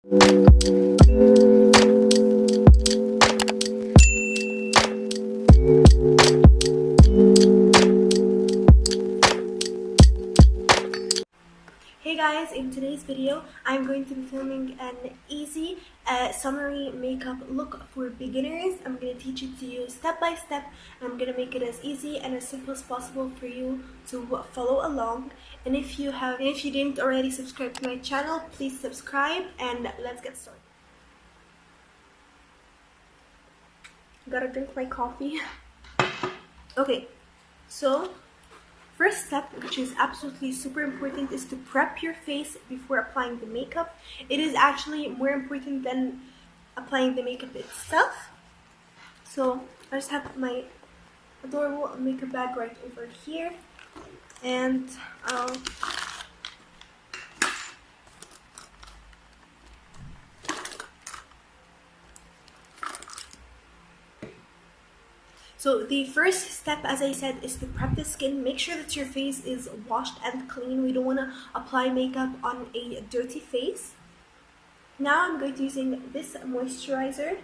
Hey guys, in today's video I'm going to be filming an easy summery makeup look for beginners. I'm going to teach it to you step by step. I'm going to make it as easy and as simple as possible for you to follow along. And if you didn't already subscribe to my channel, please subscribe and let's get started. Gotta drink my coffee. Okay, so first step, which is absolutely super important, is to prep your face before applying the makeup. It is actually more important than applying the makeup itself. So I just have my adorable makeup bag right over here, and so the first step, as I said, is to prep the skin. Make sure that your face is washed and clean. We don't want to apply makeup on a dirty face. Now I'm going to be using this moisturizer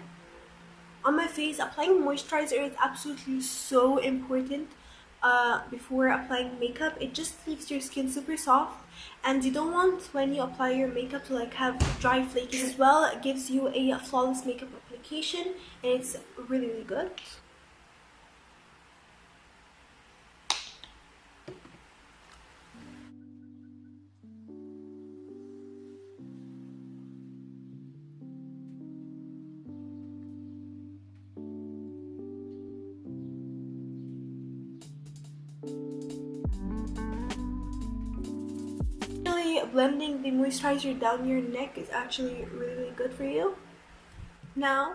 on my face. Applying moisturizer is absolutely so important before applying makeup. It just leaves your skin super soft, and you don't want when you apply your makeup to like have dry flakes as well. It gives you a flawless makeup application, and it's really good. Blending the moisturizer down your neck is actually really good for you. Now,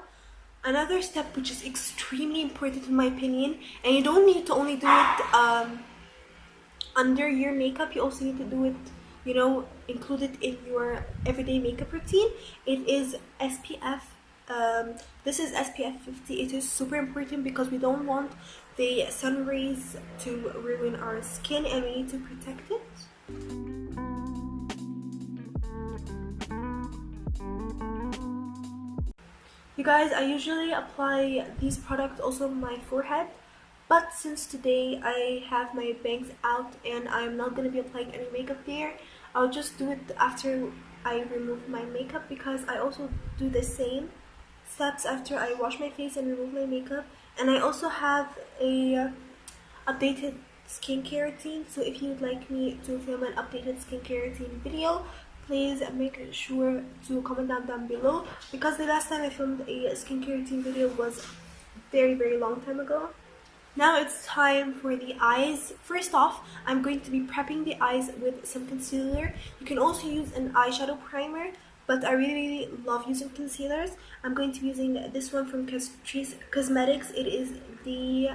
another step which is extremely important in my opinion, and you don't need to only do it under your makeup, you also need to do it, you know, include it in your everyday makeup routine. It is SPF. This is SPF 50. It is super important because we don't want the sun rays to ruin our skin, and we need to protect it. You guys, I usually apply these products also on my forehead, but since today I have my bangs out and I'm not going to be applying any makeup there, I'll just do it after I remove my makeup, because I also do the same steps after I wash my face and remove my makeup. And I also have a updated skincare routine, so if you would like me to film an updated skincare routine video, please make sure to comment down below, because the last time I filmed a skincare routine video was very long time ago. Now it's time for the eyes. First off, I'm going to be prepping the eyes with some concealer. You can also use an eyeshadow primer, but I really love using concealers. I'm going to be using this one from Catrice Cosmetics. It is the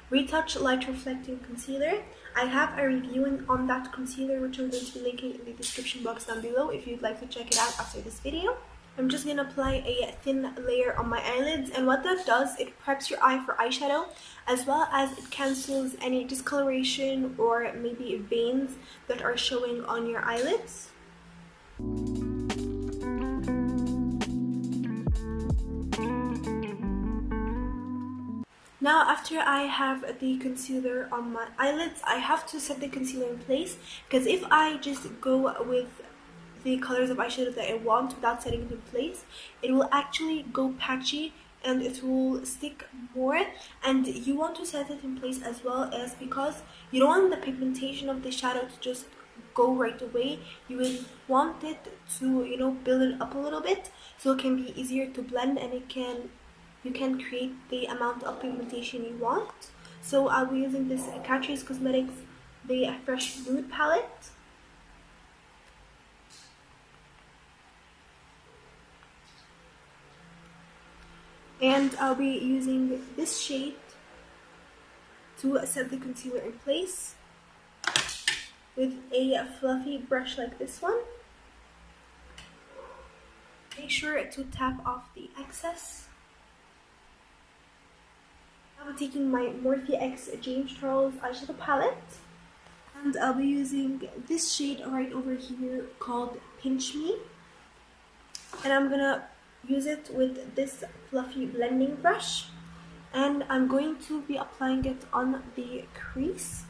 Retouch Light Reflecting Concealer. I have a review on that concealer, which I'm going to be linking in the description box down below if you'd like to check it out after this video. I'm just going to apply a thin layer on my eyelids, and what that does, it preps your eye for eyeshadow, as well as it cancels any discoloration or maybe veins that are showing on your eyelids. Now, after I have the concealer on my eyelids, I have to set the concealer in place, because if I just go with the colors of eyeshadow that I want without setting it in place, it will actually go patchy and it will stick more. And you want to set it in place as well, as because you don't want the pigmentation of the shadow to just go right away. You will want it to, you know, build it up a little bit so it can be easier to blend, and you can create the amount of pigmentation you want. So I'll be using this Catrice Cosmetics the Fresh Nude palette. And I'll be using this shade to set the concealer in place with a fluffy brush like this one. Make sure to tap off the excess. I'm taking my Morphe X James Charles eyeshadow palette, and I'll be using this shade right over here called Pinch Me. And I'm gonna use it with this fluffy blending brush, and I'm going to be applying it on the crease.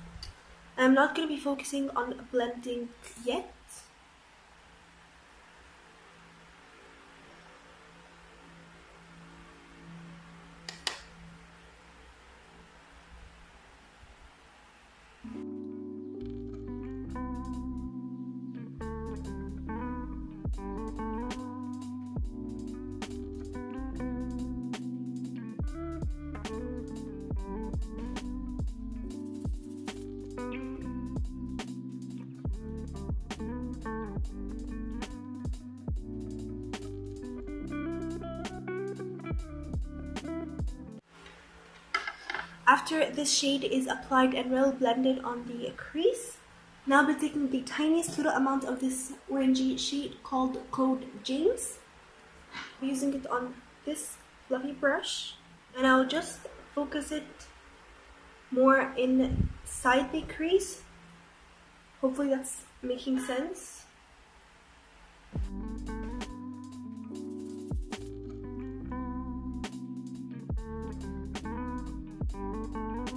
I'm not going to be focusing on blending yet. After this shade is applied and well blended on the crease, now I'll be taking the tiniest little amount of this orangey shade called Code James. I'm using it on this fluffy brush, and I'll just focus it more inside the crease. Hopefully that's making sense.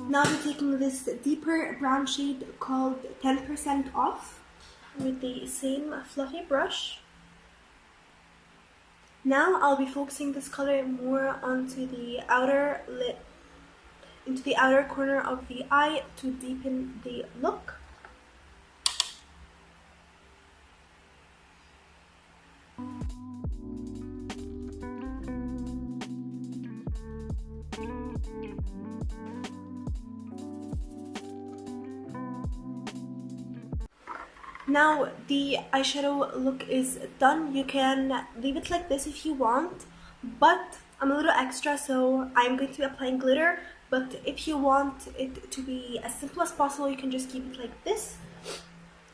Now I'm taking this deeper brown shade called 10% Off with the same fluffy brush. Now I'll be focusing this color more onto the outer lid, into the outer corner of the eye to deepen the look. Now the eyeshadow look is done. You can leave it like this if you want, but I'm a little extra, so I'm going to be applying glitter. But if you want it to be as simple as possible, you can just keep it like this,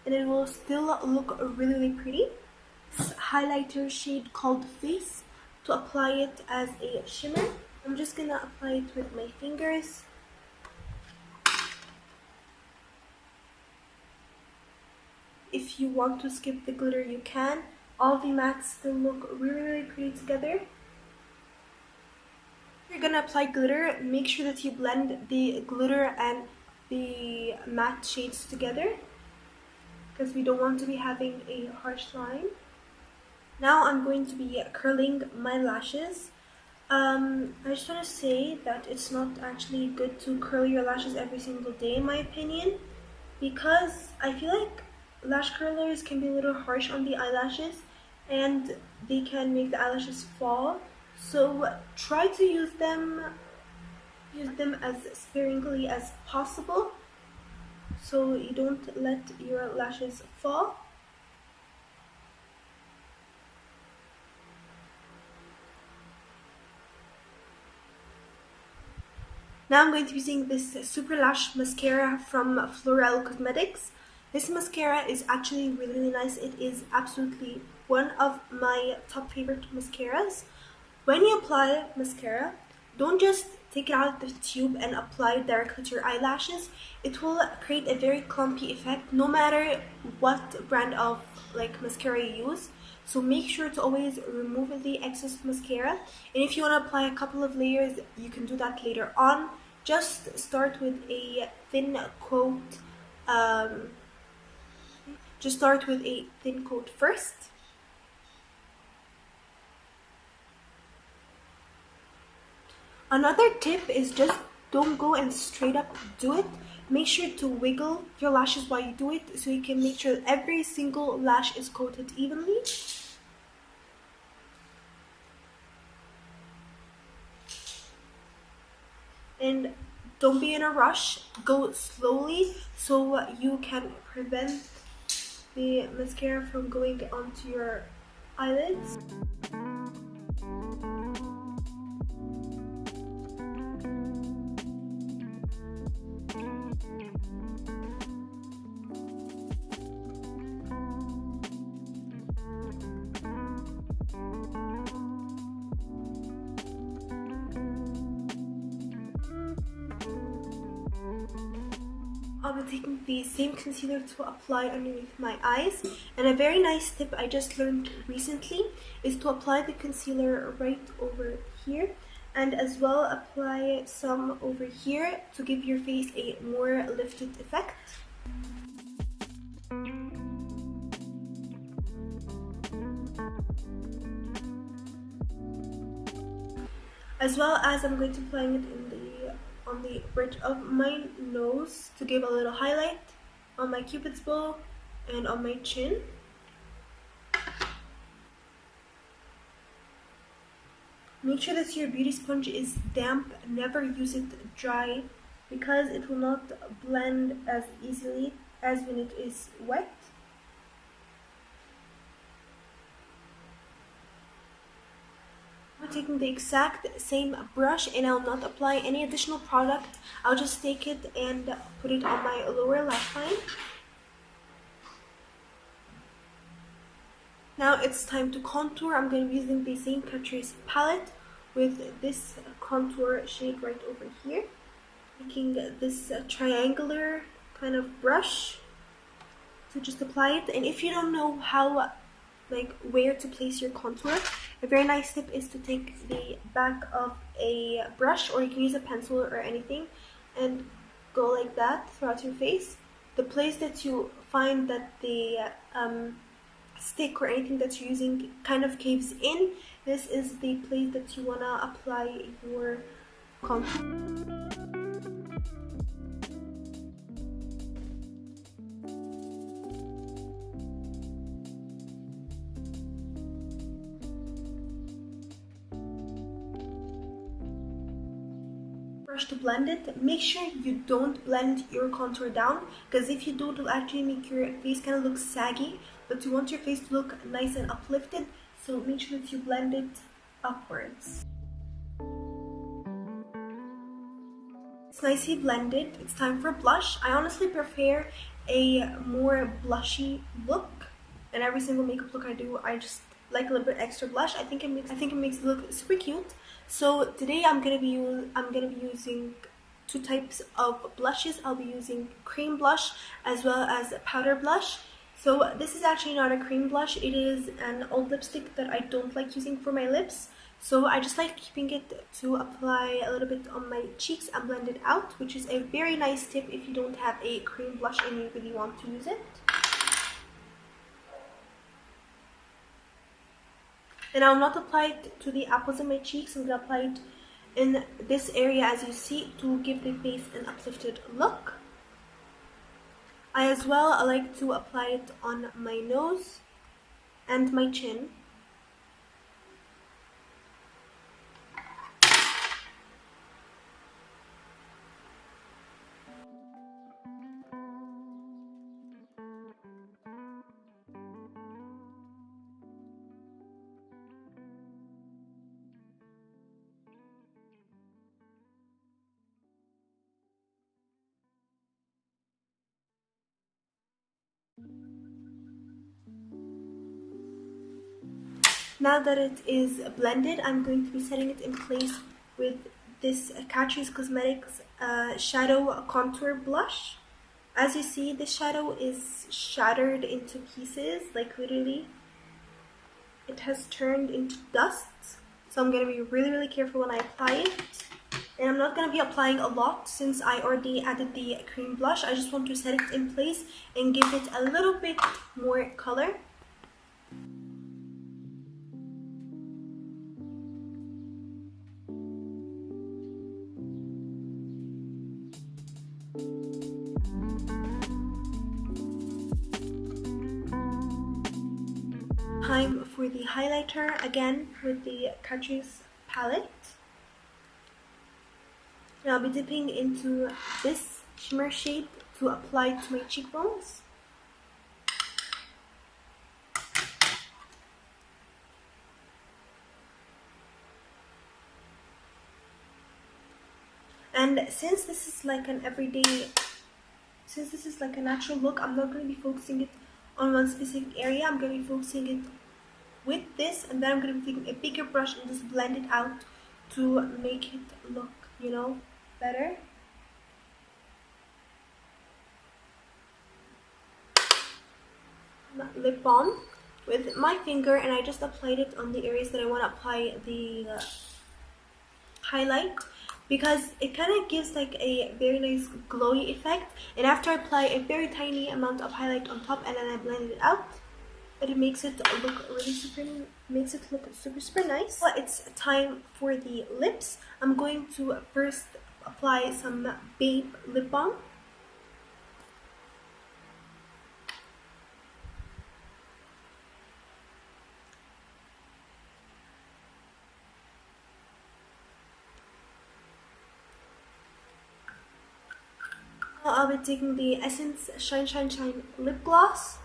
and it will still look really, really pretty. This highlighter shade called Face to apply it as a shimmer. I'm just gonna apply it with my fingers. If you want to skip the glitter, you can. All the mattes still look really, really pretty together. If you're gonna apply glitter, make sure that you blend the glitter and the matte shades together, because we don't want to be having a harsh line. Now I'm going to be curling my lashes. I just want to say that it's not actually good to curl your lashes every single day, in my opinion, because I feel like lash curlers can be a little harsh on the eyelashes and they can make the eyelashes fall. So try to use them as sparingly as possible so you don't let your lashes fall. Now I'm going to be using this Super Lash Mascara from L'Oreal Cosmetics. This mascara is actually really, really nice. It is absolutely one of my top favorite mascaras. When you apply mascara, don't just take it out of the tube and apply it directly to your eyelashes. It will create a very clumpy effect no matter what brand of mascara you use. So make sure to always remove the excess mascara. And if you want to apply a couple of layers, you can do that later on. Just start with a thin coat. Just start with a thin coat first. Another tip is just don't go and straight up do it. Make sure to wiggle your lashes while you do it so you can make sure that every single lash is coated evenly. And don't be in a rush. Go slowly so you can prevent the mascara from going onto your eyelids. I'll I'm taking the same concealer to apply underneath my eyes. And a very nice tip I just learned recently is to apply the concealer right over here, and as well apply some over here to give your face a more lifted effect. As well as I'm going to apply it on the bridge of my nose to give a little highlight, on my cupid's bow, and on my chin. Make sure that your beauty sponge is damp. Never use it dry because it will not blend as easily as when it is wet. I'm taking the exact same brush and I'll not apply any additional product. I'll just take it and put it on my lower lash line. Now it's time to contour. I'm going to be using the same Catrice palette with this contour shade right over here. Taking this triangular kind of brush to just apply it. And if you don't know how, where to place your contour, a very nice tip is to take the back of a brush, or you can use a pencil or anything, and go like that throughout your face. The place that you find that the stick or anything that you're using kind of caves in, this is the place that you want to apply your contour. Brush to blend it. Make sure you don't blend your contour down, because if you do, it will actually make your face kind of look saggy, but you want your face to look nice and uplifted, so make sure that you blend it upwards. It's nicely blended. It's time for blush. I honestly prefer a more blushy look, and every single makeup look I do, I just like a little bit extra blush. I think it makes it look super cute. So today I'm gonna be using two types of blushes. I'll be using cream blush as well as powder blush. So this is actually not a cream blush. It is an old lipstick that I don't like using for my lips. So I just like keeping it to apply a little bit on my cheeks and blend it out, which is a very nice tip if you don't have a cream blush and you really want to use it. And I'll not apply it to the apples of my cheeks. I'm going to apply it in this area, as you see, to give the face an uplifted look. I like to apply it on my nose and my chin. Now that it is blended, I'm going to be setting it in place with this Catrice Cosmetics Shadow Contour Blush. As you see, the shadow is shattered into pieces, like literally. It has turned into dust. So I'm going to be really, really careful when I apply it. And I'm not going to be applying a lot since I already added the cream blush. I just want to set it in place and give it a little bit more color. Time for the highlighter, again with the Catrice palette. And I'll be dipping into this shimmer shade to apply to my cheekbones. And since this is like an natural look, I'm not going to be focusing it on one specific area. I'm going to be focusing it with this, and then I'm going to be taking a bigger brush and just blend it out to make it look, better. lip balm with my finger, and I just applied it on the areas that I want to apply the highlight, because it kind of gives like a very nice glowy effect. And after I apply a very tiny amount of highlight on top and then I blend it out, it makes it look really super nice. Well, it's time for the lips. I'm going to first apply some Babe lip balm. I'll be taking the Essence Shine Shine Shine lip gloss.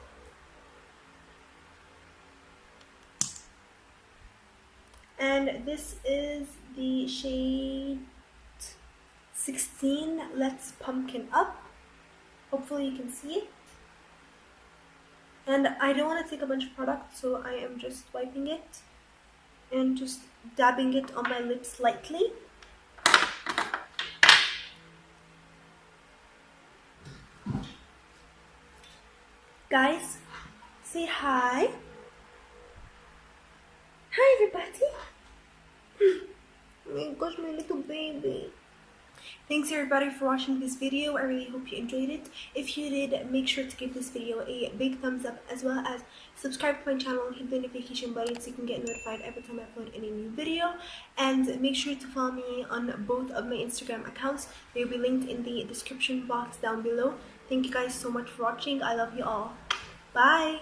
And this is the shade 16, Let's Pumpkin Up. Hopefully you can see it. And I don't want to take a bunch of product, so I am just wiping it and just dabbing it on my lips lightly. Guys, say hi. Hi everybody. Oh my gosh, my little baby. Thanks everybody for watching this video. I really hope you enjoyed it. If you did, make sure to give this video a big thumbs up, as well as subscribe to my channel and hit the notification button so you can get notified every time I upload any new video. And make sure to follow me on both of my Instagram accounts. They will be linked in the description box down below. Thank you guys so much for watching. I love you all. Bye.